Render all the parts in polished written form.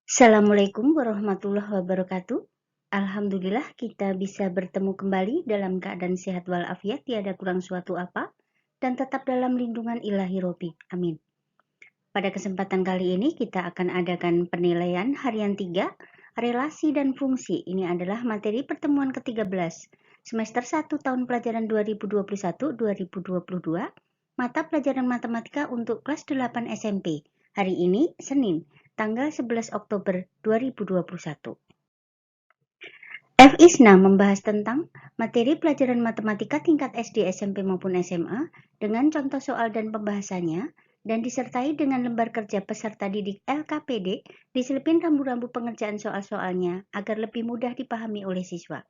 Assalamualaikum warahmatullahi wabarakatuh. Alhamdulillah kita bisa bertemu kembali dalam keadaan sehat walafiat, tiada kurang suatu apa, dan tetap dalam lindungan ilahi Robi. Amin. Pada kesempatan kali ini kita akan adakan penilaian harian 3, relasi dan fungsi. Ini adalah materi pertemuan ke-13, semester 1 tahun pelajaran 2021-2022, mata pelajaran matematika untuk kelas 8 SMP. Hari ini, Senin, tanggal 11 Oktober 2021. FISNA membahas tentang materi pelajaran matematika tingkat SD, SMP maupun SMA dengan contoh soal dan pembahasannya dan disertai dengan lembar kerja peserta didik LKPD, diselipin rambu-rambu pengerjaan soal-soalnya agar lebih mudah dipahami oleh siswa.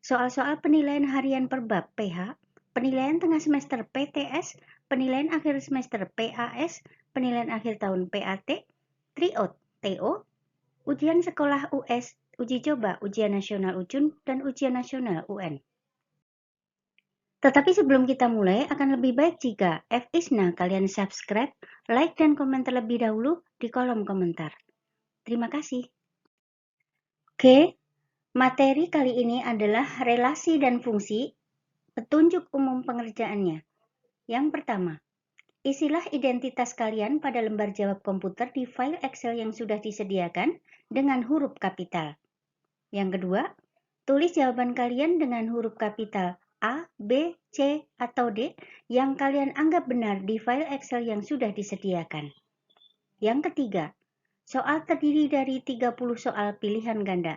Soal-soal penilaian harian per bab PH, penilaian tengah semester PTS, penilaian akhir semester PAS, penilaian akhir tahun PAT, tryout TO, ujian sekolah US, uji coba ujian nasional UJUN, dan ujian nasional UN. Tetapi sebelum kita mulai, akan lebih baik jika FISNA kalian subscribe, like, dan komen terlebih dahulu di kolom komentar. Terima kasih. Oke, materi kali ini adalah relasi dan fungsi, petunjuk umum pengerjaannya. Yang pertama, isilah identitas kalian pada lembar jawab komputer di file Excel yang sudah disediakan dengan huruf kapital. Yang kedua, tulis jawaban kalian dengan huruf kapital A, B, C, atau D yang kalian anggap benar di file Excel yang sudah disediakan. Yang ketiga, soal terdiri dari 30 soal pilihan ganda.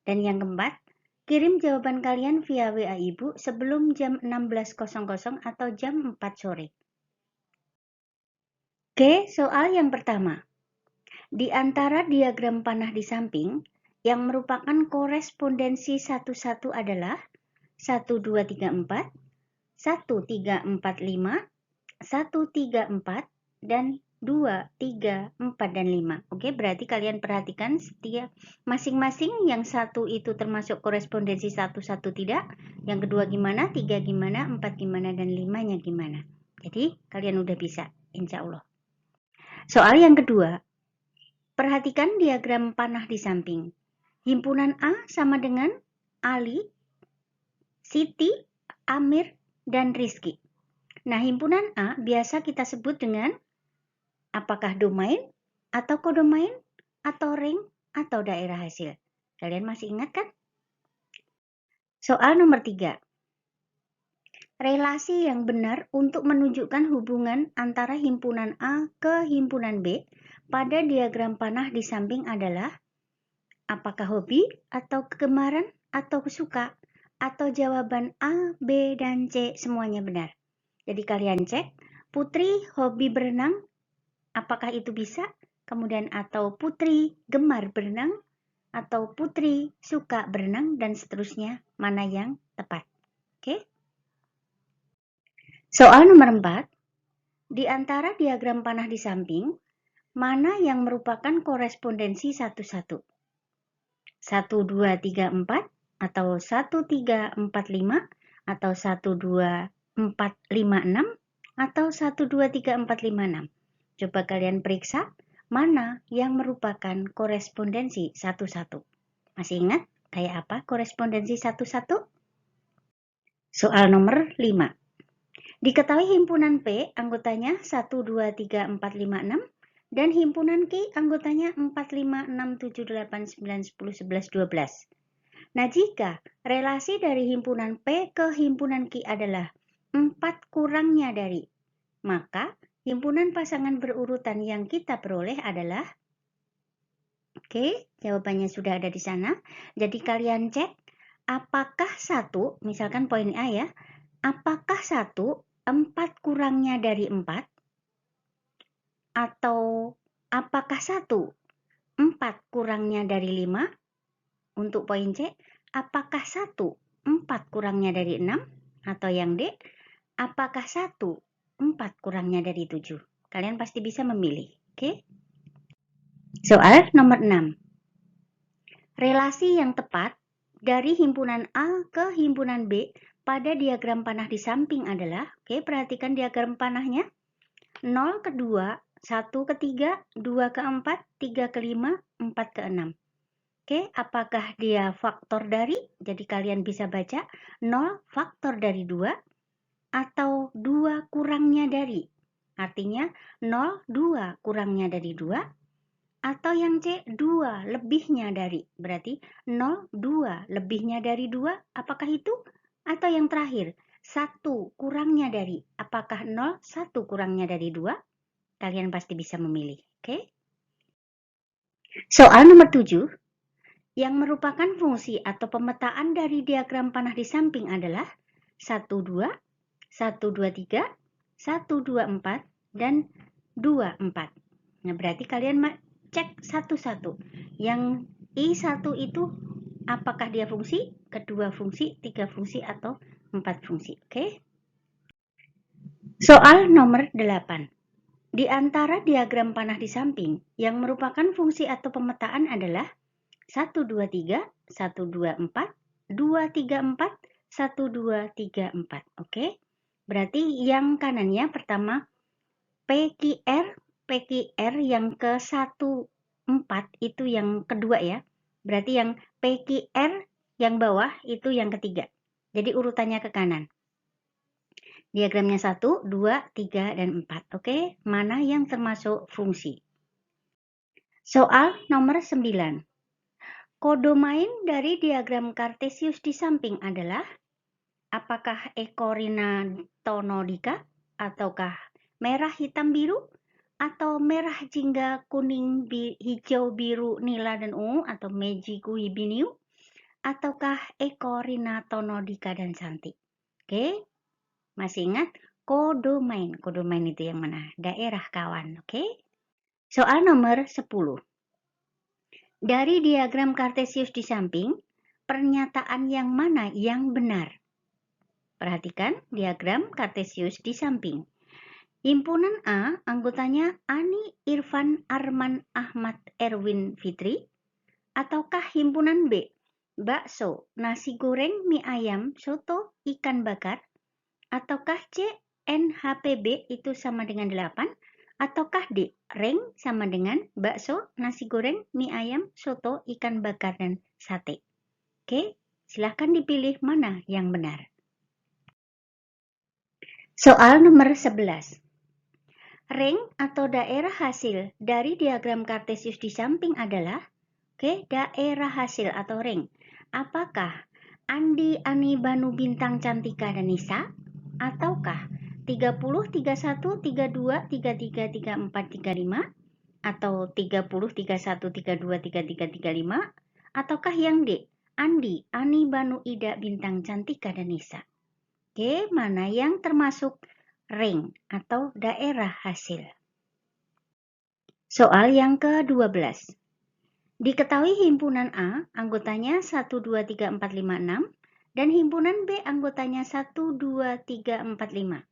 Dan yang keempat, kirim jawaban kalian via WA Ibu sebelum jam 16.00 atau jam 4 sore. Oke, soal yang pertama. Di antara diagram panah di samping, yang merupakan korespondensi satu-satu adalah 1, 2, 3, 4, 1, 3, 4, 5, 1, 3, 4, dan 2, 3, 4, dan 5. Oke, berarti kalian perhatikan setiap masing-masing yang satu itu termasuk korespondensi satu-satu tidak, yang kedua gimana, tiga gimana, 4 gimana, dan 5-nya gimana. Jadi kalian udah bisa, insya Allah. Soal yang kedua, perhatikan diagram panah di samping. Himpunan A sama dengan Ali, Siti, Amir, dan Rizky. Nah, himpunan A biasa kita sebut dengan apakah domain, atau kodomain, atau ring, atau daerah hasil. Kalian masih ingat kan? Soal nomor 3. Relasi yang benar untuk menunjukkan hubungan antara himpunan A ke himpunan B pada diagram panah di samping adalah apakah hobi, atau kegemaran, atau kesuka, atau jawaban A, B, dan C semuanya benar. Jadi kalian cek, Putri hobi berenang, apakah itu bisa? Kemudian atau Putri gemar berenang, atau Putri suka berenang, dan seterusnya, mana yang tepat. Oke? Soal nomor 4, di antara diagram panah di samping, mana yang merupakan korespondensi satu-satu? 1, 2, 3, 4, atau 1, 3, 4, 5, atau 1, 2, 4, 5, 6, atau 1, 2, 3, 4, 5, 6. Coba kalian periksa mana yang merupakan korespondensi satu-satu. Masih ingat kayak apa korespondensi satu-satu? Soal nomor 5. Diketahui himpunan P anggotanya 1, 2, 3, 4, 5, 6, dan himpunan Q anggotanya 4, 5, 6, 7, 8, 9, 10, 11, 12. Nah, jika relasi dari himpunan P ke himpunan Q adalah 4 kurangnya dari, maka himpunan pasangan berurutan yang kita peroleh adalah, oke, jawabannya sudah ada di sana. Jadi kalian cek, apakah 1, misalkan poin A ya, apakah 1, 4 kurangnya dari 4, atau apakah 1, 4 kurangnya dari 5? Untuk poin C, apakah 1, 4 kurangnya dari 6? Atau yang D, apakah 1, 4 kurangnya dari 7? Kalian pasti bisa memilih. Oke? Soal nomor 6. Relasi yang tepat dari himpunan A ke himpunan B pada diagram panah di samping adalah, oke, perhatikan diagram panahnya, 0 ke 2 1 ke 3, 2 ke 4, 3 ke 5, 4 ke 6. Oke, apakah dia faktor dari? Jadi kalian bisa baca 0 faktor dari 2 atau 2 kurangnya dari. Artinya 0, 2 kurangnya dari 2 atau yang C 2 lebihnya dari. Berarti 0, 2 lebihnya dari 2, apakah itu? Atau yang terakhir 1 kurangnya dari. Apakah 0, 1 kurangnya dari 2? Kalian pasti bisa memilih. Oke? Soal nomor 7. Yang merupakan fungsi atau pemetaan dari diagram panah di samping adalah 1, 2, 1, 2, 3, 1, 2, 4, dan 2, 4. Nah, berarti kalian cek satu-satu. Yang I1 itu apakah dia fungsi, kedua fungsi, tiga fungsi, atau 4 fungsi. Oke? Soal nomor 8. Di antara diagram panah di samping, yang merupakan fungsi atau pemetaan adalah 1, 2, 3, 1, 2, 4, 2, 3, 4, 1, 2, 3, 4. Oke? Berarti yang kanannya pertama PQR yang ke 1, 4 itu yang kedua ya. Berarti yang PQR yang bawah itu yang ketiga. Jadi urutannya ke kanan. Diagramnya 1, 2, 3, dan 4. Oke? Mana yang termasuk fungsi? Soal nomor 9. Kodomain dari diagram Kartesius di samping adalah apakah Ekorina tonodika ataukah merah hitam biru atau merah jingga kuning hijau biru nila dan ungu atau meiji kui biniu ataukah Ekorina tonodika dan santi. Oke, masih ingat kodomain? Kodomain itu yang mana? Daerah kawan. Oke. Soal nomor 10. Dari diagram Kartesius di samping, pernyataan yang mana yang benar? Perhatikan diagram Kartesius di samping. Himpunan A, anggotanya Ani, Irfan, Arman, Ahmad, Erwin, Fitri. Ataukah himpunan B, bakso, nasi goreng, mie ayam, soto, ikan bakar. Ataukah C, NHPB itu sama dengan 8. Ataukah D, reng sama dengan bakso, nasi goreng, mie ayam, soto, ikan bakar, dan sate. Oke, silahkan dipilih mana yang benar. Soal nomor 11. Reng atau daerah hasil dari diagram Kartesius di samping adalah daerah hasil atau reng. Apakah Andi, Ani, Banu, Bintang, Cantika, dan Nisa? Ataukah 30, 31, 32, 33, 34, 35, atau 30, 31, 32, 33, 35, ataukah yang D, Andi, Ani, Banu, Ida, Bintang, Cantika, dan Nisa? Oke, mana yang termasuk ring atau daerah hasil? Soal yang ke-12. Diketahui himpunan A anggotanya 1, 2, 3, 4, 5, 6 dan himpunan B anggotanya 1, 2, 3, 4, 5.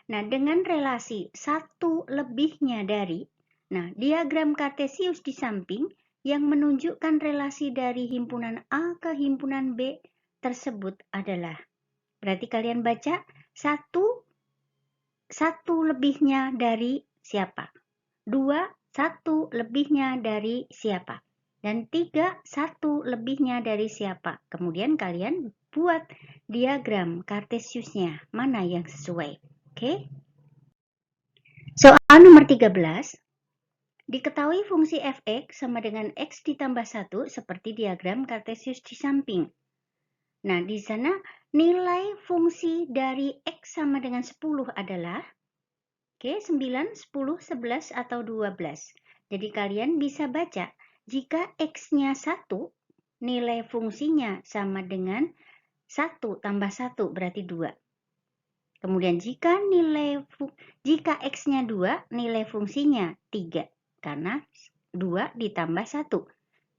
Nah, dengan relasi 1 lebihnya dari, nah diagram Kartesius di samping yang menunjukkan relasi dari himpunan A ke himpunan B tersebut adalah, berarti kalian baca 1 lebihnya dari siapa? 2, 1 lebihnya dari siapa? Dan 3, 1 lebihnya dari siapa? Kemudian kalian buat diagram Kartesiusnya, mana yang sesuai. Oke? Soal nomor 13. Diketahui fungsi fx sama dengan x ditambah 1 seperti diagram Kartesius di samping. Nah, di sana nilai fungsi dari x sama dengan 10 adalah 9, 10, 11, atau 12. Jadi kalian bisa baca, jika x-nya 1, nilai fungsinya sama dengan 1 tambah 1 berarti 2. Kemudian jika x-nya 2, nilai fungsinya 3 karena 2 ditambah 1.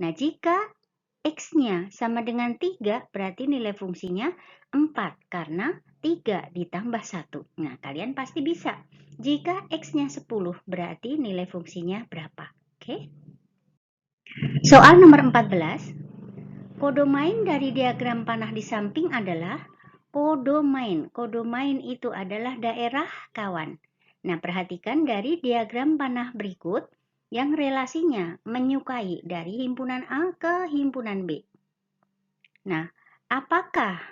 Nah, jika x-nya sama dengan 3, berarti nilai fungsinya 4 karena 3 ditambah 1. Nah, kalian pasti bisa. Jika x-nya 10, berarti nilai fungsinya berapa? Oke. Soal nomor 14. Kodomain dari diagram panah di samping adalah kodomain. Kodomain itu adalah daerah kawan. Nah, perhatikan dari diagram panah berikut yang relasinya menyukai dari himpunan A ke himpunan B. Nah, apakah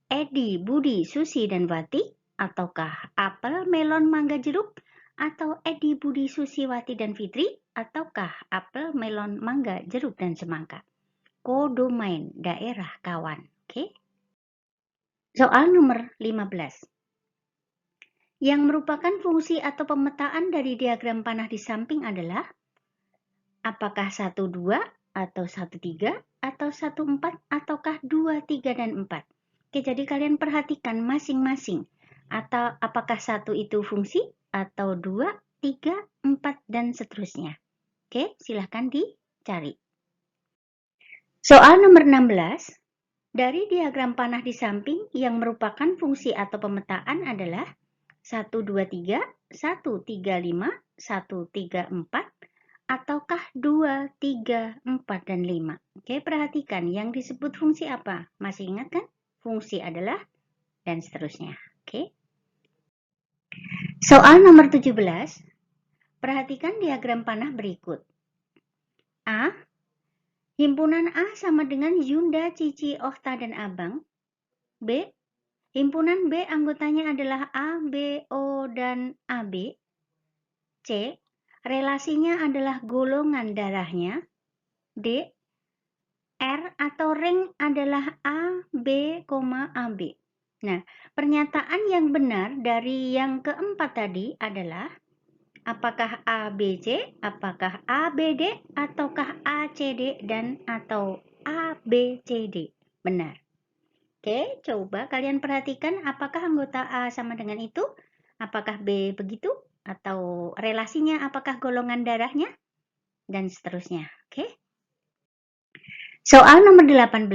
Edi, Budi, Susi, dan Wati? Ataukah apel, melon, mangga, jeruk? Atau Edi, Budi, Susi, Wati, dan Fitri? Ataukah apel, melon, mangga, jeruk, dan semangka? Kodomain, daerah kawan. Oke. Soal nomor 15. Yang merupakan fungsi atau pemetaan dari diagram panah di samping adalah apakah 1, 2, atau 1, 3, atau 1, 4, ataukah 2, 3, dan 4? Oke, jadi kalian perhatikan masing-masing. Atau apakah 1 itu fungsi, atau 2, 3, 4, dan seterusnya. Oke, silahkan dicari. Soal nomor 16. Dari diagram panah di samping yang merupakan fungsi atau pemetaan adalah 1, 2, 3, 1, 3, 5, 1, 3, 4, ataukah 2, 3, 4, dan 5. Oke, perhatikan yang disebut fungsi apa? Masih ingat kan? Fungsi adalah dan seterusnya. Oke. Soal nomor 17. Perhatikan diagram panah berikut. A. Himpunan A sama dengan Yunda, Cici, Ohta, dan Abang. B. Himpunan B anggotanya adalah A, B, O, dan AB. C. Relasinya adalah golongan darahnya. D. R atau ring adalah A, B, AB. Nah, pernyataan yang benar dari yang keempat tadi adalah apakah A, B, C, apakah A, B, D, ataukah A, C, D, dan atau A, B, C, D. Benar. Oke, coba kalian perhatikan apakah anggota A sama dengan itu? Apakah B begitu? Atau relasinya apakah golongan darahnya? Dan seterusnya. Oke. Soal nomor 18.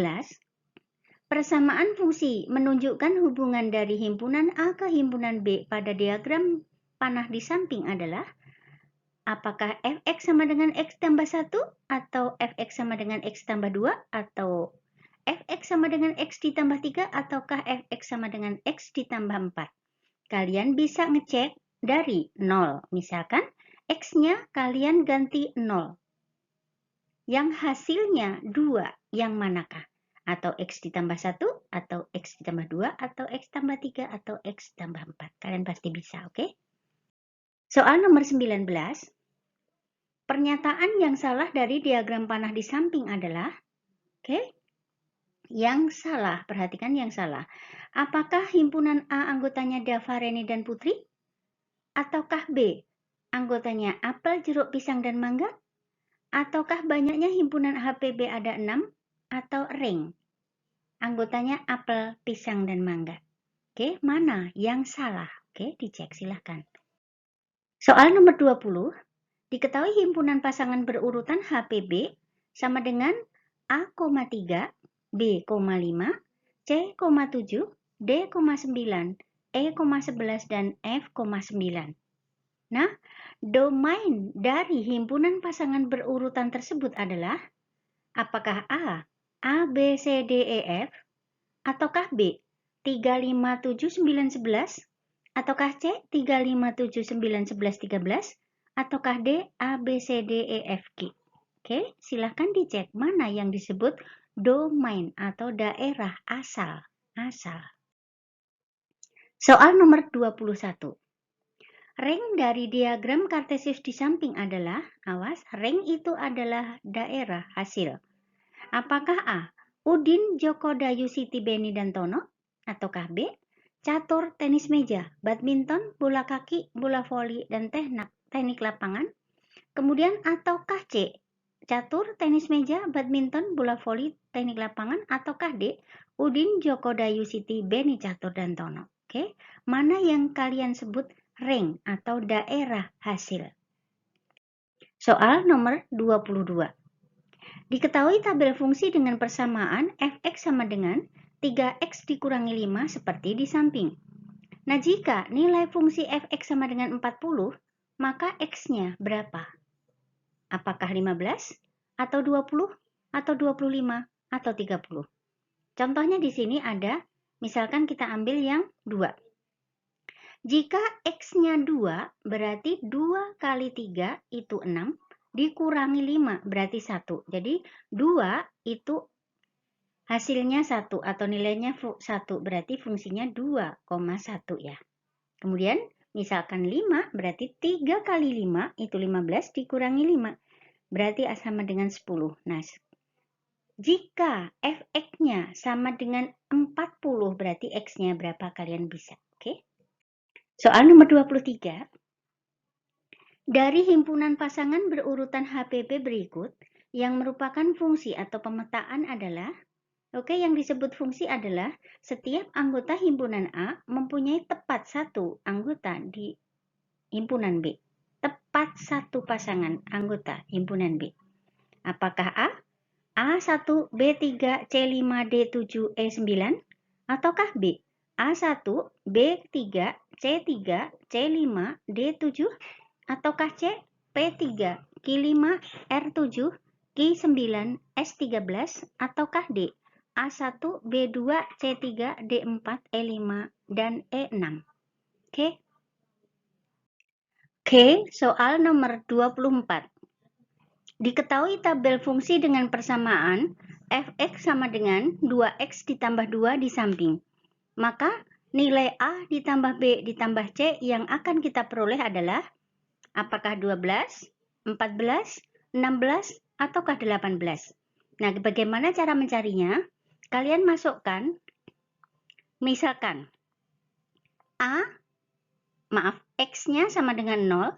Persamaan fungsi menunjukkan hubungan dari himpunan A ke himpunan B pada diagram panah di samping adalah apakah Fx sama dengan X tambah 1 atau Fx sama dengan X tambah 2 atau Fx sama dengan X ditambah 3 ataukah Fx sama dengan X ditambah 4. Kalian bisa ngecek dari 0. Misalkan X-nya kalian ganti 0. Yang hasilnya 2, yang manakah? Atau X ditambah 1, atau X ditambah 2, atau X tambah 3, atau X tambah 4. Kalian pasti bisa, oke? Soal nomor 19. Pernyataan yang salah dari diagram panah di samping adalah, oke? Yang salah, perhatikan yang salah. Apakah himpunan A anggotanya Dava, Reni, dan Putri? Ataukah B, anggotanya apel, jeruk, pisang, dan mangga? Ataukah banyaknya himpunan HPB ada 6? Atau ring, anggotanya apel, pisang, dan mangga? Oke, mana yang salah? Oke, dicek silahkan. Soal nomor 20. Diketahui himpunan pasangan berurutan HPB sama dengan A,3, B,5, C,7, D,9, E,11, dan F,9. Nah, domain dari himpunan pasangan berurutan tersebut adalah apakah A, B, C, D, E, F, ataukah B, 3, 5, 7, 9, 11, ataukah C, 3, 5, 7, 9, 11, 13, ataukah D, A, B, C, D, E, F, G. Oke, silahkan dicek mana yang disebut domain atau daerah asal. Soal nomor 21. Ring dari diagram kartesius di samping adalah, awas, ring itu adalah daerah hasil. Apakah A, Udin, Joko, Dayu, Siti, Beni, dan Tono? Ataukah B, catur, tenis meja, badminton, bola kaki, bola voli, dan teknik lapangan? Kemudian ataukah C, catur, tenis meja, badminton, bola voli, teknik lapangan? Ataukah D, Udin, Joko, Dayu, Siti, Beni, catur, dan Tono? Oke, mana yang kalian sebut ring atau daerah hasil? Soal nomor 22. Diketahui tabel fungsi dengan persamaan fx sama dengan 3x dikurangi 5 seperti di samping. Nah, jika nilai fungsi fx sama dengan 40, maka x-nya berapa? Apakah 15, atau 20, atau 25, atau 30? Contohnya di sini ada, misalkan kita ambil yang 2. Jika X-nya 2, berarti 2 kali 3 itu 6, dikurangi 5 berarti 1. Jadi 2 itu hasilnya 1 atau nilainya 1, berarti fungsinya 2,1 ya. Kemudian misalkan 5 berarti 3 kali 5 itu 15 dikurangi 5 berarti sama dengan 10. Nah, jika Fx-nya sama dengan 40 berarti X-nya berapa kalian bisa? Oke. Soal nomor 23. Dari himpunan pasangan berurutan HPP berikut, yang merupakan fungsi atau pemetaan adalah, yang disebut fungsi adalah setiap anggota himpunan A mempunyai tepat satu anggota di himpunan B. Tepat satu pasangan anggota himpunan B. Apakah A? A1, B3, C5, D7, E9? Ataukah B? A1, B3, C3, C5, D7? Ataukah C? P3, Q5, R7, Q9, S13? Ataukah D? A1, B2, C3, D4, E5, dan E6? Oke. Oke, soal nomor 24. Diketahui tabel fungsi dengan persamaan Fx sama dengan 2x ditambah 2 di samping. Maka nilai A ditambah B ditambah C yang akan kita peroleh adalah apakah 12, 14, 16, ataukah 18. Nah, bagaimana cara mencarinya? Kalian masukkan, misalkan X-nya sama dengan 0,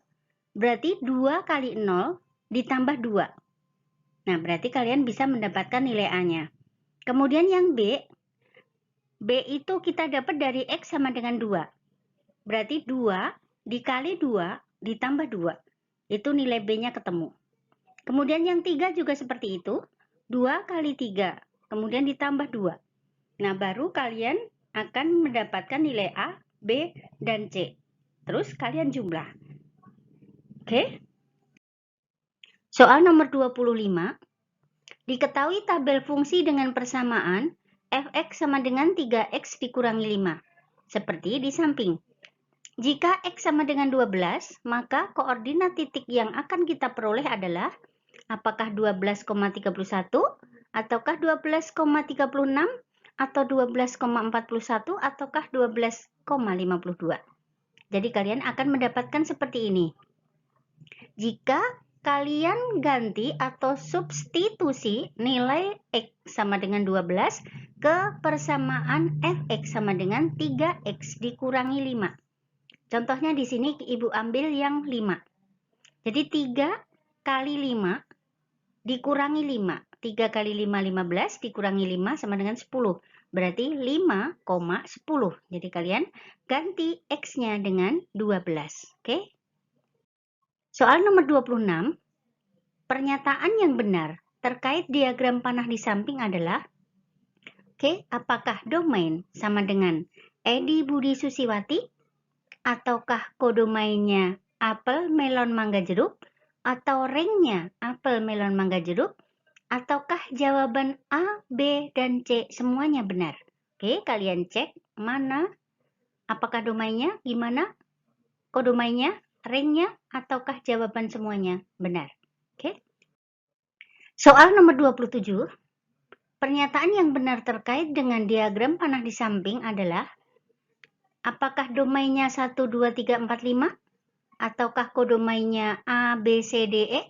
berarti 2 kali 0 ditambah 2. Nah, berarti kalian bisa mendapatkan nilai A-nya. Kemudian yang B itu kita dapat dari X sama dengan 2. Berarti 2 dikali 2 ditambah 2. Itu nilai B-nya ketemu. Kemudian yang 3 juga seperti itu. 2 kali 3, kemudian ditambah 2. Nah, baru kalian akan mendapatkan nilai A, B, dan C. Terus kalian jumlah. Oke? Soal nomor 25. Diketahui tabel fungsi dengan persamaan Fx sama dengan 3x dikurangi 5. Seperti di samping. Jika X sama dengan 12, maka koordinat titik yang akan kita peroleh adalah apakah 12,31, ataukah 12,36, atau 12,41, ataukah 12,52. Jadi kalian akan mendapatkan seperti ini. Jika kalian ganti atau substitusi nilai X sama dengan 12 ke persamaan Fx sama dengan 3x dikurangi 5. Contohnya di sini Ibu ambil yang 5. Jadi 3 kali 5 dikurangi 5. 3 kali 5, 15 dikurangi 5 sama dengan 10. Berarti 5,10. Jadi kalian ganti X-nya dengan 12. Oke? Soal nomor 26. Pernyataan yang benar terkait diagram panah di samping adalah, apakah domain sama dengan Edi Budi Susiwati? Ataukah kodomainnya apel, melon, mangga, jeruk? Atau ringnya apel, melon, mangga, jeruk? Ataukah jawaban A, B, dan C semuanya benar? Kalian cek mana, apakah domainnya, gimana, kodomainnya, ringnya, ataukah jawaban semuanya benar. Soal nomor 27. Pernyataan yang benar terkait dengan diagram panah di samping adalah apakah domainnya 1, 2, 3, 4, 5? Ataukah kodomainnya A, B, C, D, E?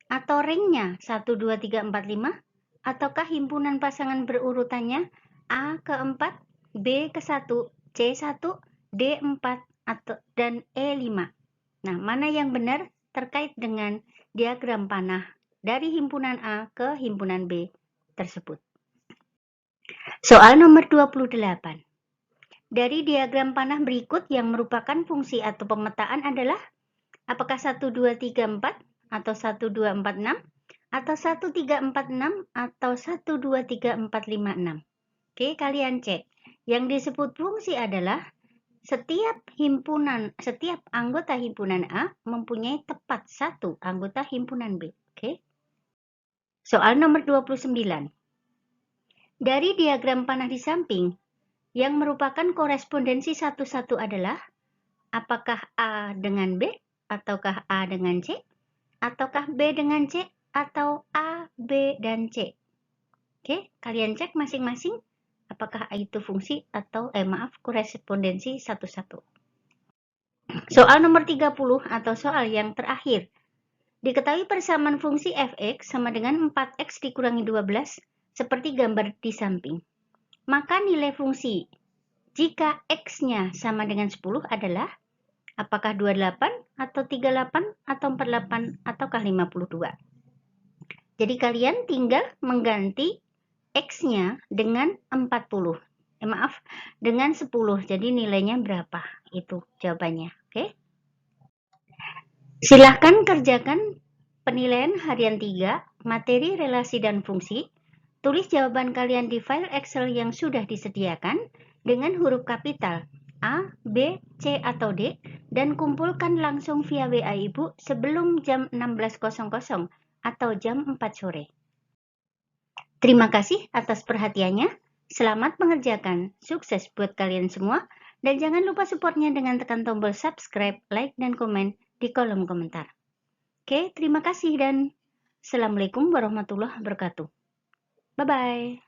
Atau ringnya 1, 2, 3, 4, 5? Ataukah himpunan pasangan berurutannya A ke-4, B ke-1, C1, D4, dan E5? Nah, mana yang benar terkait dengan diagram panah dari himpunan A ke himpunan B tersebut? Soal nomor 28. Dari diagram panah berikut yang merupakan fungsi atau pemetaan adalah apakah 1, 2, 3, 4 atau 1, 2, 4, 6 atau 1, 3, 4, 6 atau 1, 2, 3, 4, 5, 6. Kalian cek. Yang disebut fungsi adalah setiap anggota himpunan A mempunyai tepat satu anggota himpunan B. Soal nomor 29. Dari diagram panah di samping, yang merupakan korespondensi 1-1 adalah Apakah A dengan B, ataukah A dengan C, ataukah B dengan C, atau A, B, dan C? Oke, kalian cek masing-masing apakah itu fungsi atau korespondensi satu-satu. Soal nomor 30 atau soal yang terakhir. Diketahui persamaan fungsi f(x) sama dengan 4x dikurangi 12 seperti gambar di samping. Maka nilai fungsi jika x-nya sama dengan 10 adalah apakah 28 atau 38 atau 48 ataukah 52. Jadi kalian tinggal mengganti x-nya dengan 40. Dengan 10. Jadi nilainya berapa? Itu jawabannya. Oke? Silahkan kerjakan penilaian harian 3, materi, relasi, dan fungsi. Tulis jawaban kalian di file Excel yang sudah disediakan dengan huruf kapital A, B, C, atau D, dan kumpulkan langsung via WA Ibu sebelum jam 16.00 atau jam 4 sore. Terima kasih atas perhatiannya. Selamat mengerjakan. Sukses buat kalian semua. Dan jangan lupa supportnya dengan tekan tombol subscribe, like, dan komen di kolom komentar. Oke, terima kasih dan Assalamualaikum warahmatullahi wabarakatuh. Bye-bye.